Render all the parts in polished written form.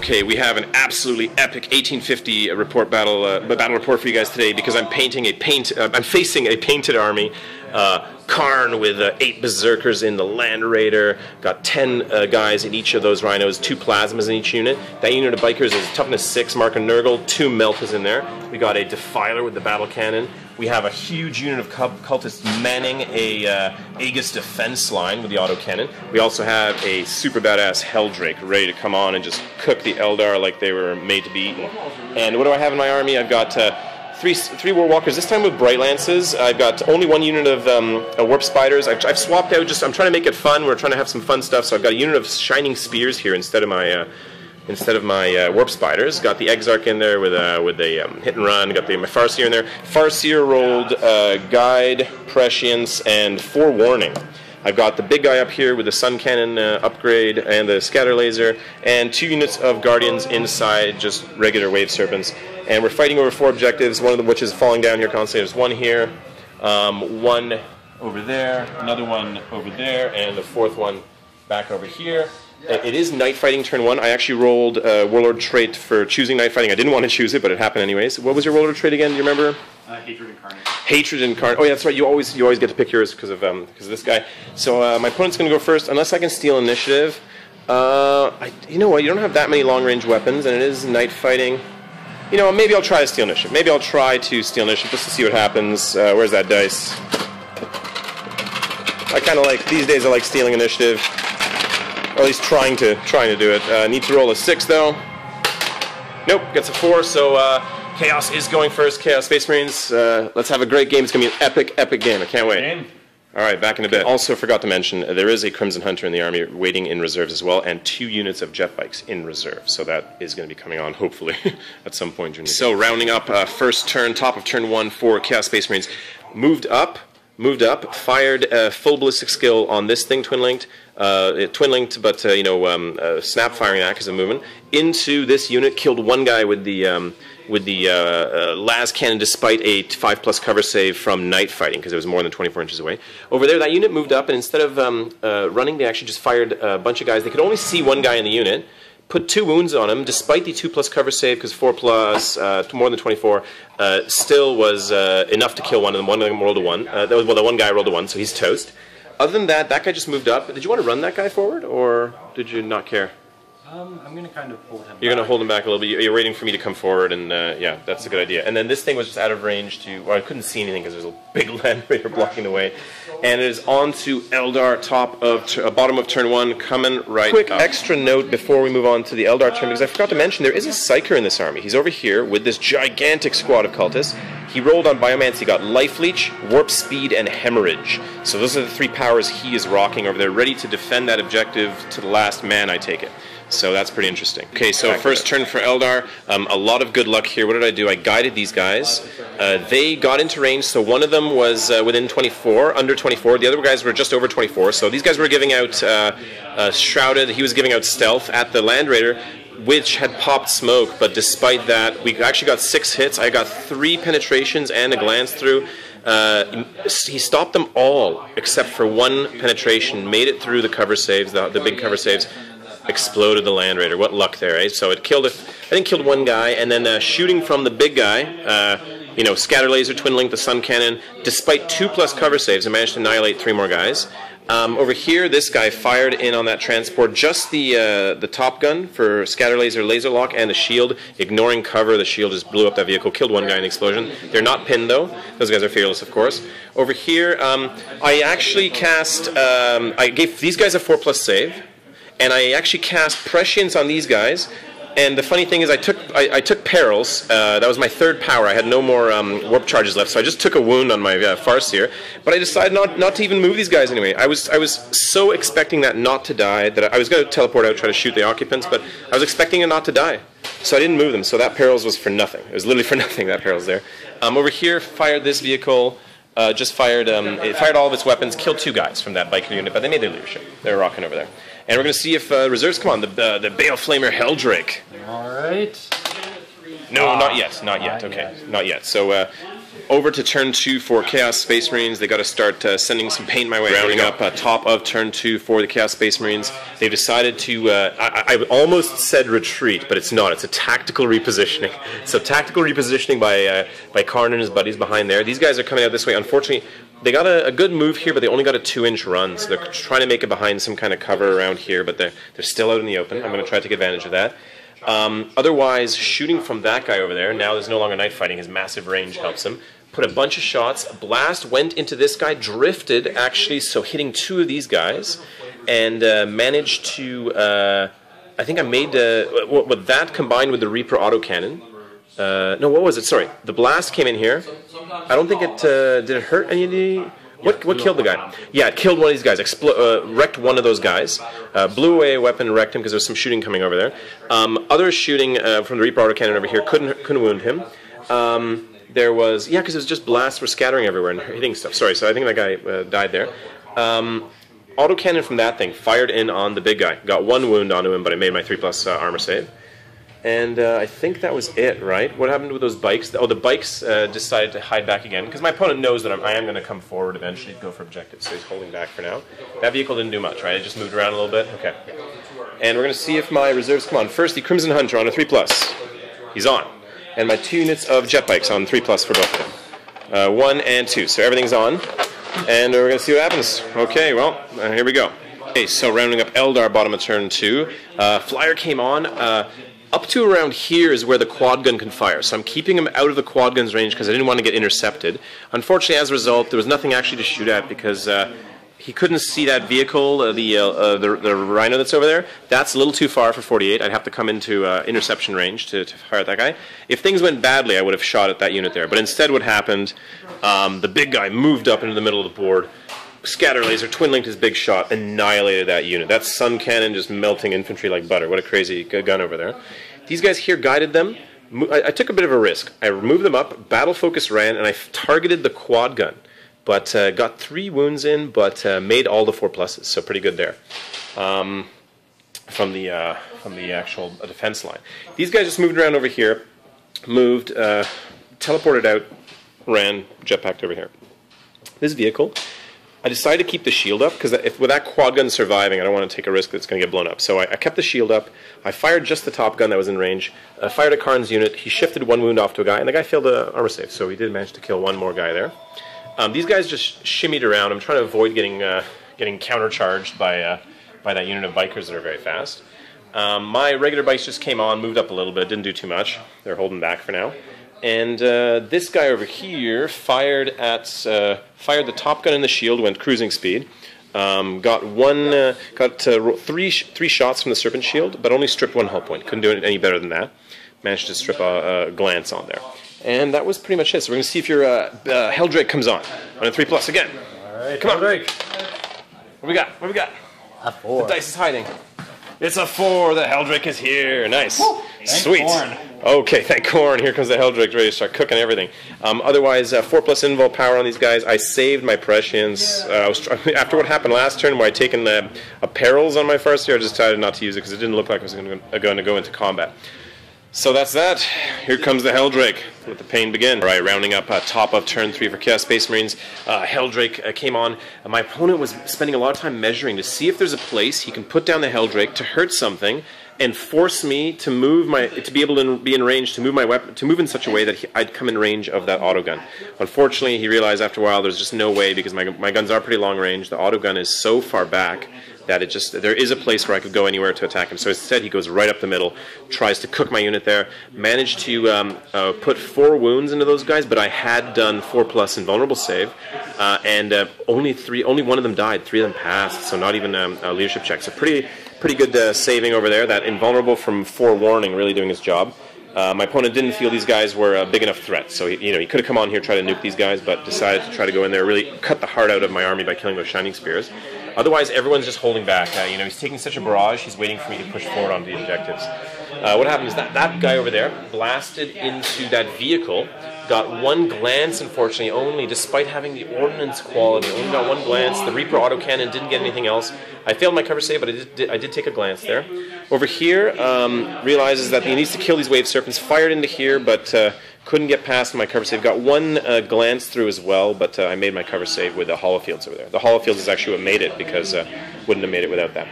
Okay, we have an absolutely epic 1850 battle report for you guys today because I'm facing a painted army. Karn with 8 berserkers in the Land Raider, got 10 guys in each of those rhinos, 2 plasmas in each unit. That unit of bikers is toughness 6, Mark and Nurgle, 2 Meltas in there. We got a Defiler with the battle cannon. We have a huge unit of cultists manning a Aegis defense line with the autocannon. We also have a super badass Helldrake ready to come on and just cook the Eldar like they were made to be eaten. And what do I have in my army? I've got three Warwalkers, this time with Brightlances. I've got only 1 unit of Warp Spiders. I've swapped out, I'm trying to make it fun. We're trying to have some fun stuff, so I've got a unit of Shining Spears here instead of my Warp Spiders. Got the Exarch in there with a hit and run. Got my Farseer in there. Farseer rolled Guide, Prescience, and Forewarning. I've got the big guy up here with the Suncannon upgrade and the ScatterLaser, and 2 units of Guardians inside, just regular Wave Serpents. And we're fighting over 4 objectives, one of them which is falling down here constantly. There's 1 here, 1 over there, another one over there, and the 4th one back over here. It is night fighting turn 1. I actually rolled Warlord trait for choosing night fighting. I didn't want to choose it, but it happened anyways. What was your Warlord trait again? Do you remember? Hatred Incarnate. Hatred Incarnate. Oh yeah, that's right. You always get to pick yours because of this guy. So my opponent's going to go first, unless I can steal initiative. You know what? You don't have that many long range weapons, and it is night fighting. You know, maybe I'll try to steal initiative. Maybe I'll try to steal initiative just to see what happens. Where's that dice? I kind of like these days. I like stealing initiative. Or at least trying to do it. Need to roll a 6 though. Nope, gets a 4. So Chaos is going first. Chaos Space Marines. Let's have a great game. It's gonna be an epic game. I can't wait. All right, back in a bit. Also forgot to mention there is a Crimson Hunter in the army waiting in reserves as well, and 2 units of Jetbikes in reserve. So that is going to be coming on hopefully at some point during the game. So rounding up first turn, top of turn 1 for Chaos Space Marines. Moved up, fired a full ballistic skill on this thing, twin-linked, but snap firing that because of movement, into this unit, killed 1 guy with the las cannon despite a 5+ cover save from night fighting because it was more than 24 inches away. Over there, that unit moved up, and instead of running, they actually just fired a bunch of guys. They could only see 1 guy in the unit, put 2 wounds on him, despite the 2+ cover save, because 4+ more than 24 still was enough to kill one of them. One of them rolled a 1. The 1 guy rolled a 1, so he's toast. Other than that, that guy just moved up. Did you want to run that guy forward, or did you not care? I'm going to kind of hold him back. You're going to hold him back a little bit. You're waiting for me to come forward, and yeah, that's a good idea. And then this thing was just out of range to... Well, I couldn't see anything because there's a big Land Raider blocking the way. And it is on to Eldar, bottom of turn 1, coming right up. Quick extra note before we move on to the Eldar turn, because I forgot to mention there is a Psyker in this army. He's over here with this gigantic squad of cultists. He rolled on Biomance. He got Life Leech, Warp Speed, and Hemorrhage. So those are the 3 powers he is rocking over there, ready to defend that objective to the last man, I take it. So that's pretty interesting. Okay, so first turn for Eldar. A lot of good luck here. What did I do? I guided these guys. They got into range, so one of them was within 24, under 24. The other guys were just over 24. So these guys were giving out Shrouded. He was giving out Stealth at the Land Raider, which had popped smoke. But despite that, we actually got 6 hits. I got 3 penetrations and a glance through. He stopped them all except for 1 penetration, made it through the cover saves, the big cover saves. Exploded the Land Raider. What luck there, eh? So it killed, I think, killed 1 guy, and then shooting from the big guy, ScatterLaser, Twin Link, the Suncannon, despite 2+ cover saves, I managed to annihilate 3 more guys. Over here, this guy fired in on that transport just the top gun for ScatterLaser, Laser Lock, and the shield. Ignoring cover, the shield just blew up that vehicle, killed 1 guy in the explosion. They're not pinned, though. Those guys are fearless, of course. Over here, I actually cast... I gave these guys a 4+ save. And I actually cast Prescience on these guys. And the funny thing is I took Perils. That was my 3rd power. I had no more warp charges left, so I just took a wound on my Farseer. But I decided not to even move these guys anyway. I was so expecting that not to die that I was going to teleport out, try to shoot the occupants, but I was expecting it not to die. So I didn't move them, so that Perils was for nothing. It was literally for nothing, that Perils there. Over here, fired this vehicle. It fired all of its weapons, killed 2 guys from that biker unit, but they made their leadership. They were rocking over there. And we're going to see if reserves come on. The Bale Flamer Helldrake. All right. No, not yet. Not yet. Okay, not yet. So over to turn 2 for Chaos Space Marines. They got to start sending some paint my way. Rounding up top of turn 2 for the Chaos Space Marines. They've decided to, I almost said retreat, but it's not. It's a tactical repositioning. So tactical repositioning by Karn and his buddies behind there. These guys are coming out this way. Unfortunately, they got a good move here, but they only got a 2-inch run. So they're trying to make it behind some kind of cover around here, but they're still out in the open. I'm going to try to take advantage of that. Otherwise, shooting from that guy over there, now there's no longer night fighting, his massive range helps him. Put a bunch of shots, a blast went into this guy, drifted actually, so hitting 2 of these guys, and managed to, I think I made, with that combined with the Reaper autocannon, no, what was it, sorry, the blast came in here, I don't think it, did it hurt any of the... What killed the guy? Yeah, it killed one of these guys. Wrecked one of those guys. Blew away a weapon and wrecked him because there was some shooting coming over there. Other shooting from the Reaper autocannon over here couldn't wound him. There was, yeah, because it was just blasts were scattering everywhere and hitting stuff. Sorry, so I think that guy died there. Autocannon from that thing fired in on the big guy. Got 1 wound onto him, but I made my 3+ armor save. And I think that was it, right? What happened with those bikes? Oh, the bikes decided to hide back again, because my opponent knows that I am going to come forward eventually to go for objectives, so he's holding back for now. That vehicle didn't do much, right? It just moved around a little bit? Okay. And we're going to see if my reserves come on. First, the Crimson Hunter on a 3+. He's on. And my 2 units of Jetbikes on 3+ for both of them. 1 and 2, so everything's on. And we're going to see what happens. Okay, well, here we go. Okay, so rounding up Eldar, bottom of turn 2. Flyer came on. Up to around here is where the quad gun can fire, so I'm keeping him out of the quad gun's range because I didn't want to get intercepted. Unfortunately, as a result, there was nothing actually to shoot at because he couldn't see that vehicle, the Rhino that's over there. That's a little too far for 48. I'd have to come into interception range to fire at that guy. If things went badly, I would have shot at that unit there. But instead what happened, the big guy moved up into the middle of the board, ScatterLaser, twin-linked his big shot, annihilated that unit. That Suncannon just melting infantry like butter. What a crazy gun over there. These guys here guided them. I took a bit of a risk. I moved them up, battle focus ran, and I targeted the quad gun. But got 3 wounds in, but made all the 4+, so pretty good there. From the actual defense line. These guys just moved around over here, moved, teleported out, ran, jetpacked over here. This vehicle, I decided to keep the shield up, because with that quad gun surviving, I don't want to take a risk that it's going to get blown up. So I kept the shield up. I fired just the top gun that was in range. I fired at Karn's unit. He shifted 1 wound off to a guy, and the guy failed the armor save, so he did manage to kill 1 more guy there. These guys just shimmied around. I'm trying to avoid getting countercharged by that unit of bikers that are very fast. My regular bikes just came on, moved up a little bit, didn't do too much. They're holding back for now. And this guy over here fired the top gun in the shield, went cruising speed. Got 3 shots from the Serpent shield, but only stripped 1 hull point. Couldn't do it any better than that. Managed to strip a glance on there. And that was pretty much it. So we're going to see if your Helldrake comes on a 3+ again. All right, come on. Helldrake. What we got? What we got? A 4. The dice is hiding. It's a 4. The Helldrake is here. Nice. Sweet. Korn. Okay, thank Korn. Here comes the Helldrake, ready to start cooking everything. Otherwise, 4+ invul power on these guys. I saved my prescience. After what happened last turn, where I'd taken perils on my Farseer, I just decided not to use it because it didn't look like I was going to go into combat. So that's that. Here comes the Helldrake. Let the pain begin. All right, rounding up top of turn 3 for Chaos Space Marines. Helldrake came on. My opponent was spending a lot of time measuring to see if there's a place he can put down the Helldrake to hurt something and force me to move to be able to be in range to move my weapon, to move in such a way that I'd come in range of that autogun. Unfortunately, he realized after a while there's just no way because my guns are pretty long range. The autogun is so far back that there is a place where I could go anywhere to attack him. So instead he goes right up the middle, tries to cook my unit there, managed to put 4 wounds into those guys, but I had done 4+ invulnerable save, and only 1 of them died, 3 of them passed, so not even a leadership check. So pretty good saving over there. That invulnerable from forewarning really doing his job. My opponent didn't feel these guys were a big enough threat, so he could have come on here try to nuke these guys, but decided to try to go in there, really cut the heart out of my army by killing those Shining Spears. Otherwise, everyone's just holding back. He's taking such a barrage, he's waiting for me to push forward onto the objectives. What happened is that guy over there blasted into that vehicle, got 1 glance, unfortunately, only, despite having the ordnance quality, only got 1 glance. The Reaper autocannon didn't get anything else. I failed my cover save, but I did take a glance there. Over here, realizes that he needs to kill these wave serpents, fired into here, but Couldn't get past my cover save. Got one glance through as well, but I made my cover save with the holofields over there. The holofields is actually what made it, because wouldn't have made it without that.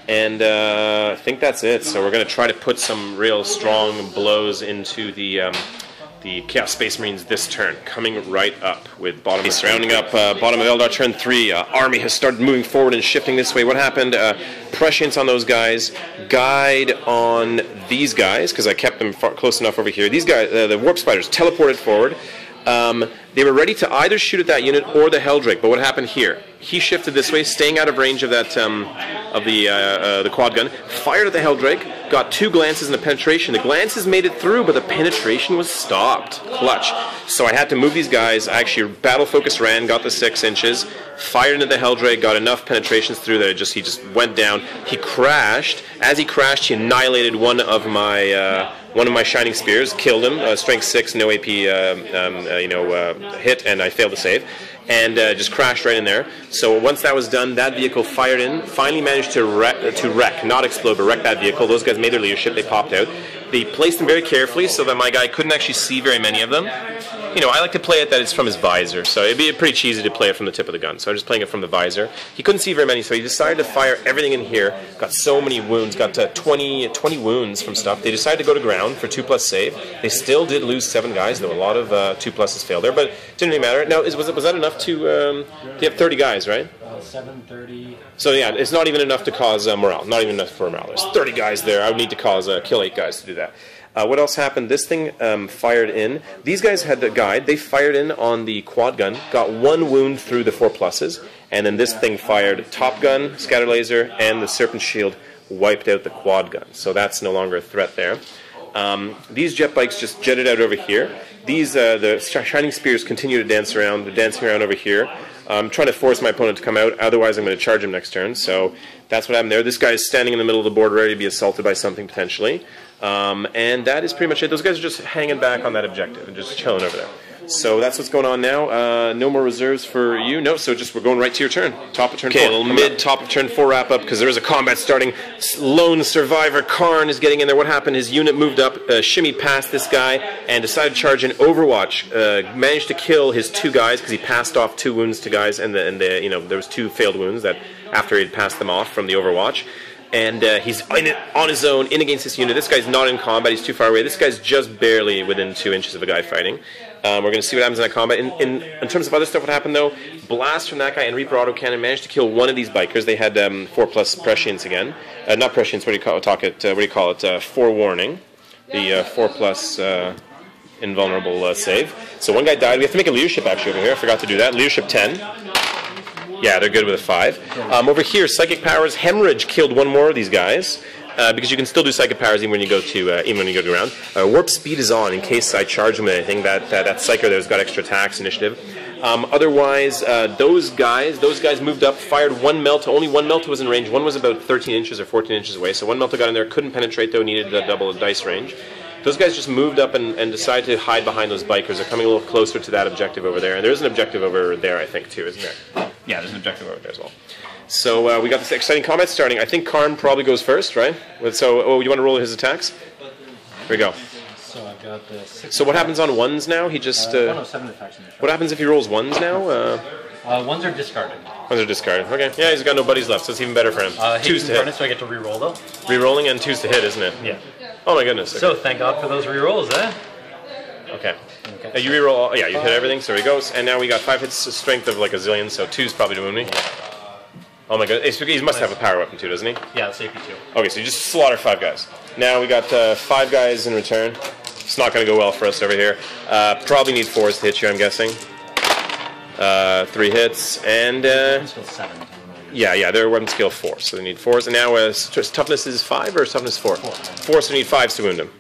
And I think that's it. So we're going to try to put some real strong blows into the Chaos Space Marines this turn, coming right up with bottom. He's surrounding up bottom of Eldar turn 3. Army has started moving forward and shifting this way. What happened? Prescience on those guys, guide on these guys, because I kept them close enough over here. These guys, the Warp Spiders, teleported forward. They were ready to either shoot at that unit or the Helldrake, but what happened here? He shifted this way, staying out of range of that the quad gun, fired at the Helldrake, got 2 glances and a penetration. The glances made it through, but the penetration was stopped. Clutch. So I had to move these guys. I actually battle focus ran, got the 6 inches, fired into the Helldrake, got enough penetrations through that he just went down. He crashed. As he crashed, he annihilated one of my Shining Spears, killed him. Strength 6, no AP, hit, and I failed to save. And just crashed right in there. So once that was done, that vehicle fired in, finally managed to wreck, not explode, but wreck that vehicle. Those guys made their leadership, they popped out. They placed them very carefully so that my guy couldn't actually see very many of them. You know, I like to play it that it's from his visor, so it'd be pretty cheesy to play it from the tip of the gun. So I'm just playing it from the visor. He couldn't see very many, so he decided to fire everything in here. Got so many wounds, got 20 wounds from stuff. They decided to go to ground for 2+ save. They still did lose 7 guys, though a lot of 2+s failed there, but it didn't really matter. Now, was that enough to... you have 30 guys, right? 730. So yeah, it's not even enough to cause morale. Not even enough for morale. There's 30 guys there. I would need to kill 8 guys to do that. What else happened? This thing fired in. These guys had the guide. They fired in on the quad gun, got 1 wound through the 4+s, and then this thing fired top gun, ScatterLaser, and the Serpent shield wiped out the quad gun. So that's no longer a threat there. These Jetbikes just jetted out over here. These the Shining Spears continue to dance around. They're dancing around over here. I'm trying to force my opponent to come out, otherwise I'm going to charge him next turn. So that's what happened there. This guy is standing in the middle of the board ready to be assaulted by something potentially. And that is pretty much it. Those guys are just hanging back on that objective and just chilling over there. So that's what's going on now. No more reserves for you. No, so just we're going right to your turn. Top of turn 4. Okay, a little mid-top of turn 4 wrap-up because there is a combat starting. Lone survivor Karn is getting in there. What happened? His unit moved up, shimmied past this guy, and decided to charge in Overwatch. Managed to kill his 2 guys because he passed off 2 wounds to guys, and there was 2 failed wounds that after he'd passed them off from the Overwatch. And he's on his own, in against this unit. This guy's not in combat, he's too far away. This guy's just barely within 2 inches of a guy fighting. We're going to see what happens in that combat. In terms of other stuff, what happened though, blast from that guy and Reaper autocannon managed to kill one of these bikers. They had 4+ prescience again. Not prescience, what do you call it? Forewarning. The 4+ invulnerable save. So one guy died. We have to make a leadership actually over here. I forgot to do that. Leadership 10. Yeah, they're good with a 5. Over here, Psychic Powers, Hemorrhage killed 1 more of these guys. Because you can still do Psychic Powers even when you go to ground. Warp Speed is on in case I charge him with anything. That Psyker there's got extra attacks, initiative. Otherwise, those guys moved up, fired 1 Melta. Only 1 Melta was in range. One was about 13 inches or 14 inches away. So 1 Melta got in there, couldn't penetrate though, needed a double dice range. Those guys just moved up and decided to hide behind those bikers. They're coming a little closer to that objective over there. And there's an objective over there, I think, too, isn't there? Yeah, there's an objective over there as well. So we got this exciting combat starting. I think Karn probably goes first, right? So, you want to roll his attacks? Here we go. So I've got the 6. So what happens on 1s now? He just... 7 attacks in the what happens if he rolls 1s now? 1s are discarded. 1s are discarded. Okay. Yeah, he's got no buddies left, so it's even better for him. 2s to hit. So I get to reroll though? Rerolling and 2s to hit, isn't it? Yeah. Oh my goodness. Okay. So thank God for those rerolls, eh? Okay. You reroll... Yeah, you hit everything, so he goes. And now we got 5 hits, strength of like a zillion, so 2's probably to wound me. Oh my god, he must have a power weapon too, doesn't he? Yeah, it's AP2. Okay, so you just slaughter 5 guys. Now we got 5 guys in return. It's not going to go well for us over here. Probably need 4s to hit you, I'm guessing. 3 hits, and... skill 7. Yeah, they're weapon skill 4, so they need 4s. And now toughness is 5 or toughness 4? 4, so we need 5s to wound him.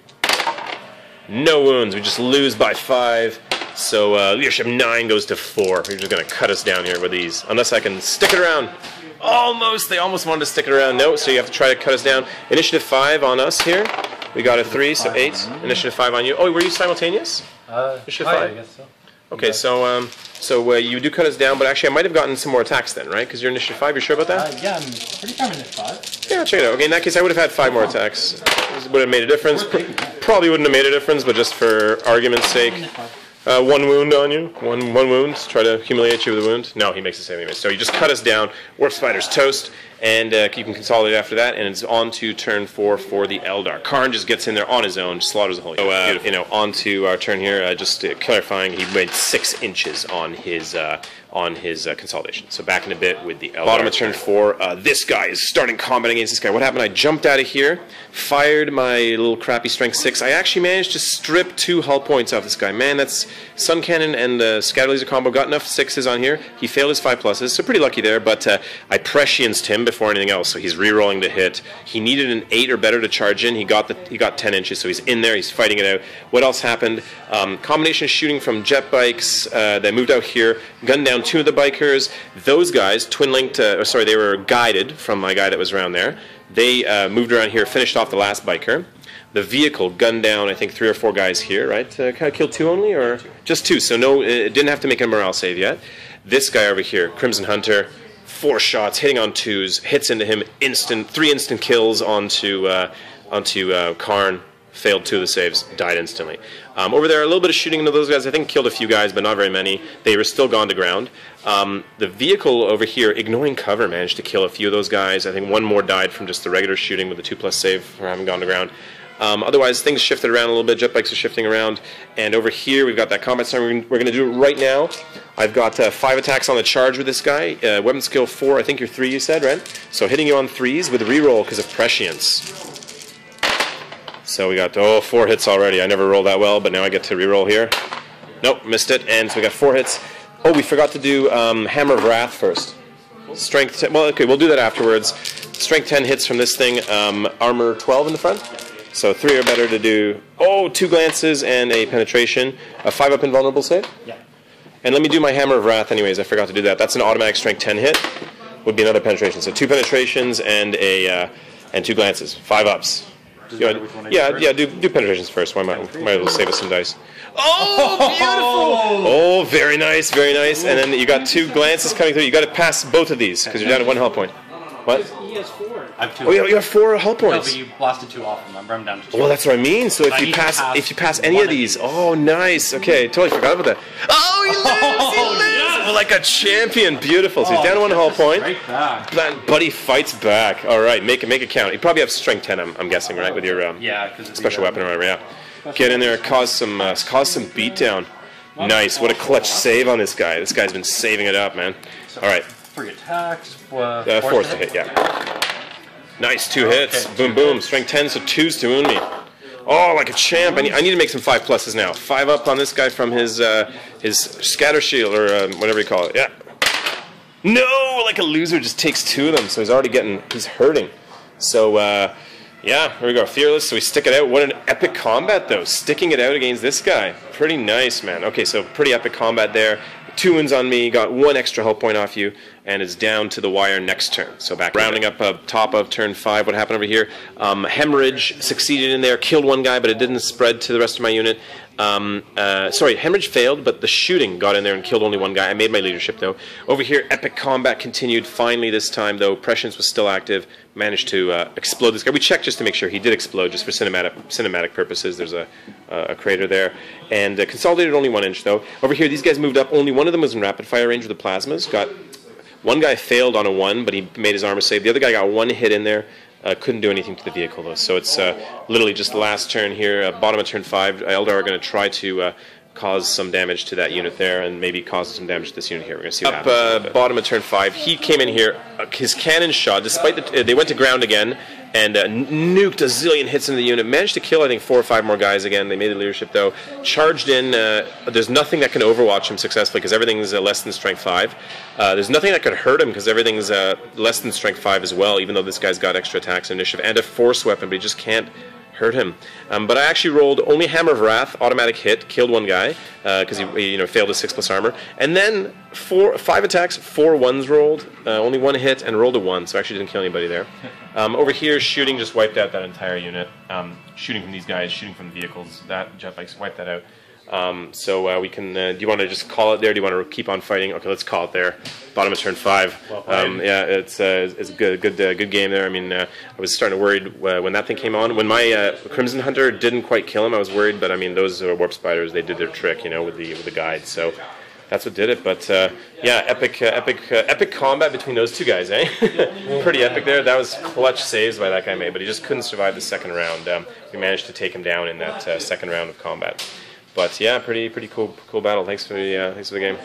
No wounds, we just lose by 5. So leadership 9 goes to 4. You're just going to cut us down here with these. Unless I can stick it around. Almost! They almost wanted to stick it around. No, so you have to try to cut us down. Initiative 5 on us here. We got a 3, so 8. Initiative 5 on you. Oh, were you simultaneous? Initiative 5? I guess so. Okay, so you do cut us down, but actually I might have gotten some more attacks then, right? Because you're initiative 5, you sure about that? Yeah, I'm pretty sure I'm initiative 5. Yeah, check it out. Okay, in that case I would have had 5 more attacks. This would have made a difference. probably wouldn't have made a difference, but just for argument's sake, 1 wound on you. One wound. Try to humiliate you with a wound. No, he makes the save anyway. So you just cut us down. Warp Spider's toast. And you can consolidate after that, and it's on to turn 4 for the Eldar. Karn just gets in there on his own, slaughters the whole unit. So, you know, on to our turn here, just clarifying, he made 6 inches on his consolidation. So back in a bit with the Eldar. Bottom of turn 4, this guy is starting combat against this guy. What happened? I jumped out of here, fired my little crappy strength 6. I actually managed to strip 2 hull points off this guy. Man, that's Suncannon and ScatterLaser combo. Got enough 6s on here. He failed his 5+, so pretty lucky there, but I prescienced him before anything else, so he's re-rolling the hit. He needed an 8 or better to charge in. He got 10 inches, so he's in there. He's fighting it out. What else happened? Combination of shooting from Jetbikes. They moved out here, gunned down 2 of the bikers. Those guys, twin-linked, they were guided from my guy that was around there. They moved around here, finished off the last biker. The vehicle gunned down, I think, 3 or 4 guys here, right? Kind of killed 2 only, or just 2? So no, it didn't have to make a morale save yet. This guy over here, Crimson Hunter, 4 shots, hitting on 2s, hits into him, 3 instant kills onto Karn, failed 2 of the saves, died instantly. Over there, a little bit of shooting into those guys. I think killed a few guys, but not very many. They were still gone to ground. The vehicle over here, ignoring cover, managed to kill a few of those guys. I think 1 more died from just the regular shooting with the 2+ save for having gone to ground. Otherwise, things shifted around a little bit. Jetbikes are shifting around. And over here, we've got that combat storm. We're going to do it right now. I've got 5 attacks on the charge with this guy. Weapon skill 4. I think you're 3, you said, right? So hitting you on 3s with reroll because of prescience. So we got, 4 hits already. I never rolled that well, but now I get to reroll here. Nope, missed it. And so we got 4 hits. Oh, we forgot to do Hammer of Wrath first. Strength 10. Well, okay, we'll do that afterwards. Strength 10 hits from this thing. Armor 12 in the front. So 3 or better to do, 2 glances and a penetration. A 5-up invulnerable save? Yeah. And let me do my Hammer of Wrath anyways. I forgot to do that. That's an automatic strength 10 hit. Would be another penetration. So 2 penetrations and 2 glances. 5 ups. Yeah, do penetrations first. Might as well save us some dice. Oh, beautiful! Oh, very nice, very nice. And then you got 2 glances coming through. You got to pass both of these because you're down to 1 hull point. What? He has 4. I have 2. Oh, you have 4 hull points. No, but you blasted 2 off. Remember, I'm down to 2. Well, that's what I mean. So if you pass any of these, nice. Okay, totally forgot about that. Oh, he lives! He lives! Well, like a champion. Beautiful. So he's down to 1 hull point. Right back. Buddy fights back. All right, make it count. You probably have strength 10. I'm guessing, right, with your special weapon or whatever. Yeah. Get in there, cause some beatdown. Nice. What a clutch save on this guy. This guy's been saving it up, man. All right. 3 attacks. 4 to hit, yeah. Nice, 2 hits. Okay, boom, boom. Strength 10, so 2s to wound me. Oh, like a champ. I need to make some 5+ now. 5 up on this guy from his scatter shield, or whatever you call it. Yeah. No, like a loser just takes 2 of them, so he's hurting. So, yeah, here we go. Fearless, so we stick it out. What an epic combat, though. Sticking it out against this guy. Pretty nice, man. Okay, so pretty epic combat there. 2 wounds on me, got 1 extra hull point off you, and it's down to the wire next turn. So back rounding up top of turn 5. What happened over here? Hemorrhage succeeded in there, killed 1 guy, but it didn't spread to the rest of my unit. Hemorrhage failed, but the shooting got in there and killed only 1 guy. I made my leadership, though. Over here, epic combat continued. Finally, this time, though, prescience was still active. Managed to explode this guy. We checked just to make sure he did explode, just for cinematic purposes. There's a crater there. And consolidated only 1 inch, though. Over here, these guys moved up. Only 1 of them was in rapid fire range with the plasmas. Got 1 guy failed on a 1, but he made his armor save. The other guy got 1 hit in there. Couldn't do anything to the vehicle, though. So it's literally just the last turn here. Bottom of turn 5. Eldar are going to try to cause some damage to that unit there, and maybe cause some damage to this unit here. We're going to see what happens. Bottom of turn 5. He came in here. His cannon shot, despite they went to ground again, and nuked a zillion hits into the unit. Managed to kill, I think, 4 or 5 more guys again. They made the leadership, though. Charged in. There's nothing that can overwatch him successfully, because everything's less than strength 5. There's nothing that could hurt him, because everything's less than strength 5 as well, even though this guy's got extra attacks and initiative, and a force weapon, but he just can't hurt him. But I actually rolled only Hammer of Wrath, automatic hit, killed 1 guy, because he failed his 6+ armor. And then 5 attacks, 4 1s rolled, only 1 hit, and rolled a 1, so I actually didn't kill anybody there. Over here, shooting just wiped out that entire unit. Shooting from these guys, shooting from the vehicles, that Jetbikes wiped that out. So we can. Do you want to just call it there? Do you want to keep on fighting? Okay, let's call it there. Bottom of turn 5. Yeah, it's a good game there. I mean, I was starting to worried when that thing came on. When my Crimson Hunter didn't quite kill him, I was worried. But I mean, those warp spiders, they did their trick, you know, with the guide. So that's what did it. But yeah, epic combat between those two guys, eh? Pretty epic there. That was clutch saves by that guy made, but he just couldn't survive the second round. We managed to take him down in that second round of combat. But yeah, pretty cool battle. Thanks for the game.